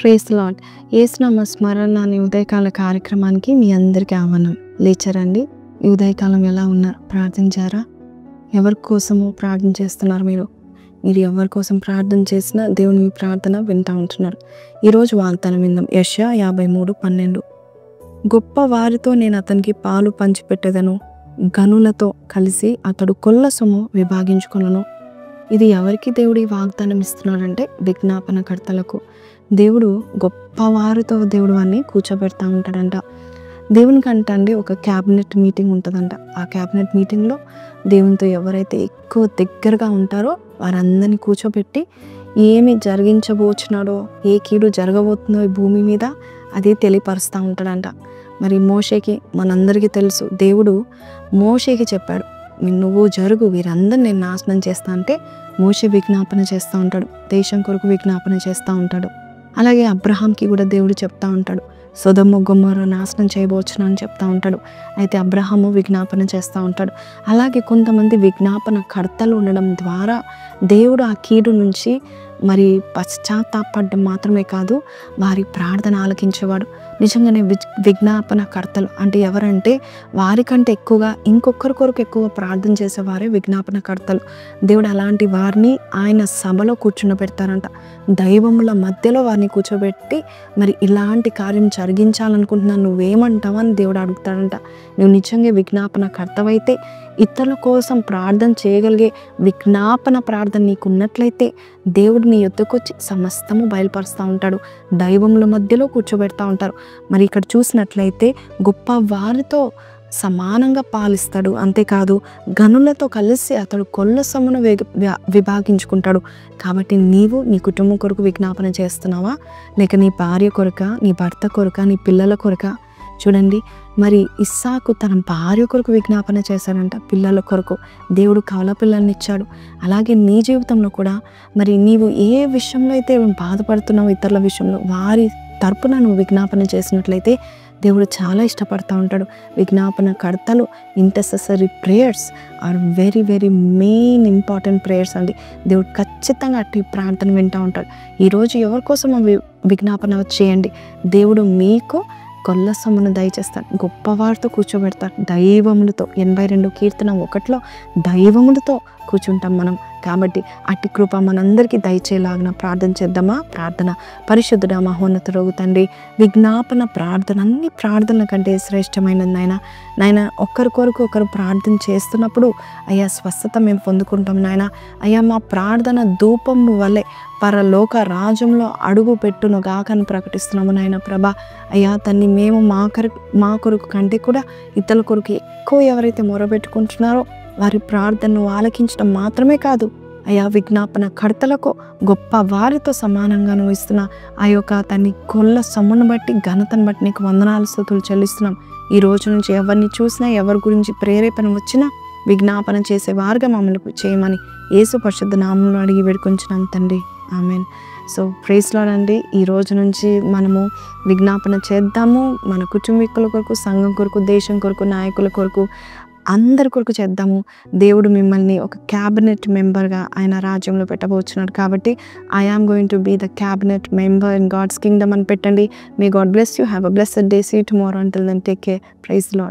Praise lord. యేసునామ స్మరణ అనే ఉదయకాల కార్యక్రమానికి మీ అందరికీ ఆహ్వానం. లేచారండి? ఈ ఉదయకాలం ఎలా ఉన్నారు? ప్రార్థించారా? ఎవరి కోసము ప్రార్థన చేస్తున్నారు? మీరు ఎవరి కోసం ప్రార్థన చేసినా దేవుని మీ ప్రార్థన వింటూ ఉంటున్నారు. ఈరోజు వాగ్దానం విందాం. యెషయా 53:12. గొప్ప వారితో నేను అతనికి పాలు పంచిపెట్టెదను, గనులతో కలిసి అతడు కొల్ల సొమ్ము విభాగించుకొనును. ఇది ఎవరికి దేవుడు ఈ వాగ్దానం ఇస్తున్నాడంటే విజ్ఞాపనకర్తలకు. దేవుడు గొప్పవారితో దేవుడు వారిని కూర్చోబెడతా ఉంటాడంట. దేవునికి అంటండి ఒక క్యాబినెట్ మీటింగ్ ఉంటుందంట. ఆ క్యాబినెట్ మీటింగ్లో దేవునితో ఎవరైతే ఎక్కువ దగ్గరగా ఉంటారో వారందరినీ కూర్చోబెట్టి ఏమి జరిగించబోచున్నాడో, ఏ కీడు జరగబోతుందో ఈ భూమి మీద అది తెలియపరుస్తూ ఉంటాడంట. మరి మోషేకి మనందరికీ తెలుసు, దేవుడు మోషేకి చెప్పాడు, నువ్వు జరుగు, వీరందరిని నేను నాశనం చేస్తా అంటే మోషే విజ్ఞాపన చేస్తూ ఉంటాడు, దేశం కొరకు విజ్ఞాపన చేస్తూ ఉంటాడు. అలాగే అబ్రహాంకి కూడా దేవుడు చెప్తా ఉంటాడు, సొదొమ గొమొర్రా నాశనం చేయబోచును అని చెప్తా ఉంటాడు. అయితే అబ్రహాము విజ్ఞాపన చేస్తూ ఉంటాడు. అలాగే కొంతమంది విజ్ఞాపన కర్తలు ఉండడం ద్వారా దేవుడు ఆ కీడు నుంచి మరి పశ్చాత్తాపడడం మాత్రమే కాదు, వారి ప్రార్థన ఆలకించేవాడు. నిజంగానే విజ్ఞాపన కర్తలు అంటే ఎవరంటే వారికంటే ఎక్కువగా ఇంకొకరి కొరకు ఎక్కువ ప్రార్థన చేసేవారే విజ్ఞాపన కర్తలు. దేవుడు అలాంటి వారిని ఆయన సభలో కూర్చుండబెడతారంట. దైవముల మధ్యలో వారిని కూర్చోబెట్టి మరి ఇలాంటి కార్యం జరిగించాలనుకుంటున్నాను, నువ్వేమంటావు అని దేవుడు అడుగుతాడంట. నువ్వు నిజంగా విజ్ఞాపన కర్తవైతే, ఇతరుల కోసం ప్రార్థన చేయగలిగే విజ్ఞాపన ప్రార్థన నీకు ఉన్నట్లయితే దేవుడు నీ యొద్దకు వచ్చి సమస్తము బయలుపరుస్తూ ఉంటాడు. దైవముల మధ్యలో కూర్చోబెడతా ఉంటారు. మరి ఇక్కడ చూసినట్లయితే గొప్ప వారితో సమానంగా పాలిస్తాడు. అంతేకాదు గనులతో కలిసి అతడు కొల్ల సొమ్మును విభాగించుకుంటాడు. కాబట్టి నీవు నీ కుటుంబం కొరకు విజ్ఞాపన చేస్తున్నావా, లేక నీ భార్య కొరక, నీ భర్త కొరక, నీ పిల్లల కొరక? చూడండి, మరి ఇస్సాకు తన భార్య కొరకు విజ్ఞాపన చేశాడంట, పిల్లల కొరకు. దేవుడు కవల పిల్లల్ని ఇచ్చాడు. అలాగే నీ జీవితంలో కూడా మరి నీవు ఏ విషయంలో అయితే బాధపడుతున్నావు, ఇతరుల విషయంలో వారి తరపున నువ్వు విజ్ఞాపన చేసినట్లయితే దేవుడు చాలా ఇష్టపడుతూ ఉంటాడు. విజ్ఞాపన కర్తలు intercessory prayers are very very main important prayers అండి. దేవుడు ఖచ్చితంగా అట్టి ప్రార్థన వింటూ ఉంటాడు. ఈరోజు ఎవరి కోసం విజ్ఞాపన చేయండి. దేవుడు మీకు కొల్ల సొమ్మును దయచేస్తాడు, గొప్పవారితో కూర్చోబెడతాడు, దైవములతో. 82 కీర్తన 1లో దైవములతో కూర్చుంటాం మనం. కాబట్టి అట్టి కృప మనందరికీ దయచేలాగిన ప్రార్థన చేద్దామా? ప్రార్థన. పరిశుద్ధుడా మహోన్నతుడగు తండ్రి, విజ్ఞాపన ప్రార్థన అన్ని ప్రార్థనల కంటే శ్రేష్టమైనది నాయన. ఒకరి కొరకు ఒకరు ప్రార్థన చేస్తున్నప్పుడు అయ్యా స్వస్థత మేము పొందుకుంటాం నాయన. అయ్యా మా ప్రార్థన ధూపము వల్లే పరలోక రాజ్యంలో అడుగు పెట్టును గాకని ప్రకటిస్తున్నాము నాయన ప్రభా. అయ్యా తన్ని మేము మా కొరకు కంటే కూడా ఇతరుల కొరకు ఎక్కువ ఎవరైతే మొరబెట్టుకుంటున్నారో వారి ప్రార్థనను ఆలకించడం మాత్రమే కాదు అయ్యా, విజ్ఞాపన కర్తలకు గొప్ప వారితో సమానంగా నువ్వు ఇస్తున్నా ఆ యొక్క తన్ని కొల్ల సొమ్మును బట్టి, ఘనతను బట్టి నీకు వందనాలు స్తుతులు చెల్లిస్తున్నాం. ఈ రోజు నుంచి ఎవరిని చూసినా, ఎవరి గురించి ప్రేరేపణ వచ్చినా విజ్ఞాపన చేసేవారుగా మమ్మల్ని చేయమని యేసు పరిశుద్ధ నామములో అడిగి వేడుకొంచున్నాం తండ్రి, ఆమెన్. సో ప్రైజ్ లార్డ్ అండి. ఈ రోజు నుంచి మనము విజ్ఞాపన చేద్దాము. మన కుటుంబీకుల కొరకు, సంఘం కొరకు, దేశం కొరకు, నాయకుల కొరకు, అందరి కొరకు చేద్దాము. దేవుడు మిమ్మల్ని ఒక క్యాబినెట్ మెంబర్గా ఆయన రాజ్యంలో పెట్టబోచున్నాడు. కాబట్టి I am going to be the cabinet member in God's kingdom అని పెట్టండి. May God bless you. Have a blessed day. See you tomorrow. Until then take care. Praise lord.